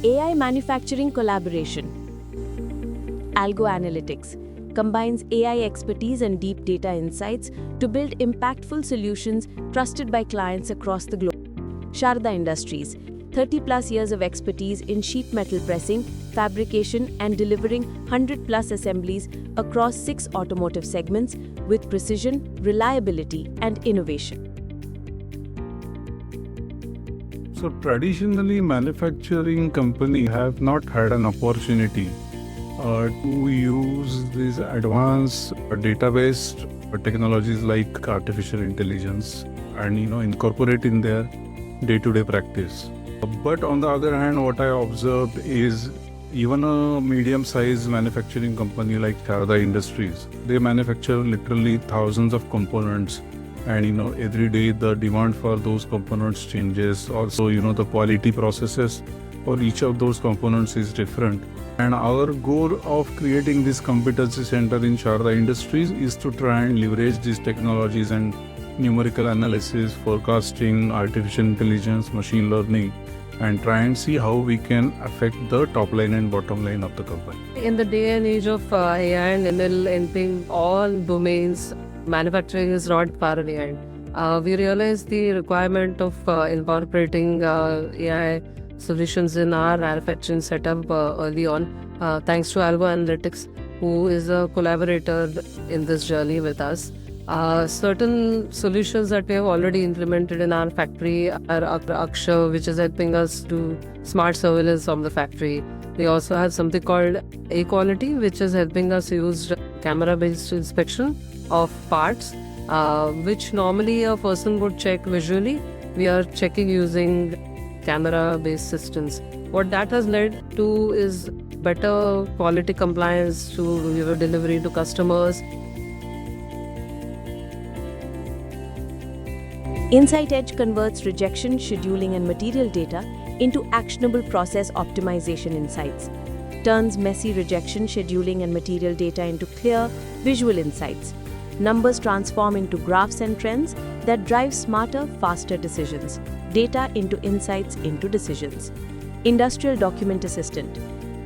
AI manufacturing collaboration. AlgoAnalytics combines AI expertise and deep data insights to build impactful solutions trusted by clients across the globe. Sharada Industries, 30+ years of expertise in sheet metal pressing, fabrication and delivering 100+ assemblies across 6 automotive segments with precision, reliability and innovation. So traditionally, manufacturing companies have not had an opportunity to use these advanced database technologies like artificial intelligence and incorporate in their day-to-day practice. But on the other hand, what I observed is even a medium-sized manufacturing company like Sharada Industries, they manufacture literally thousands of components. And every day the demand for those components changes. Also, the quality processes for each of those components is different. And our goal of creating this competency center in Sharada Industries is to try and leverage these technologies and numerical analysis, forecasting, artificial intelligence, machine learning, and try and see how we can affect the top line and bottom line of the company. In the day and age of AI and ML entering all domains, manufacturing is not far behind. We realize the requirement of incorporating AI solutions in our manufacturing setup early on, thanks to AlgoAnalytics, who is a collaborator in this journey with us. Certain solutions that we have already implemented in our factory are Aksha, which is helping us do smart surveillance of the factory. We also have something called A-Quality, which is helping us use camera-based inspection of parts, which normally a person would check visually. We are checking using camera-based systems. What that has led to is better quality compliance to your delivery to customers. Insight Edge converts rejection, scheduling and material data into actionable process optimization insights, turns messy rejection, scheduling and material data into clear, visual insights. Numbers transform into graphs and trends that drive smarter, faster decisions. Data into insights into decisions. Industrial Document Assistant,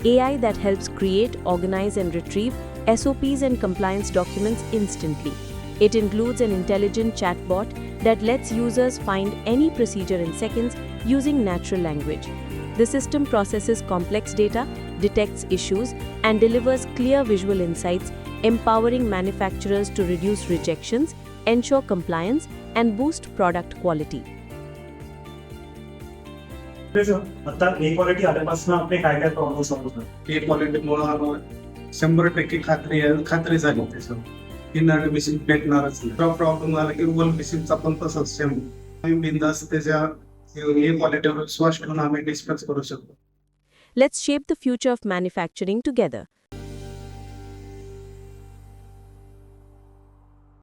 AI that helps create, organize and retrieve SOPs and compliance documents instantly. It includes an intelligent chatbot that lets users find any procedure in seconds using natural language. The system processes complex data, detects issues, and delivers clear visual insights, empowering manufacturers to reduce rejections, ensure compliance, and boost product quality. आता A-Quality आल्यापासून आपले काय काय problem solve होतात? A-Qualityमुळे आम्हाला 100% खात्री झाली त्याच्यावर की नट मशीन भेटणारच नाही. प्रॉब्लेम झाला की रुबल मशीनचा पण तसंच सेम. आम्ही बिंदास त्याच्या A-Qualityवर विश्वास ठेवून आम्ही डिस्कस करू शकतो. Let's shape the future of manufacturing together.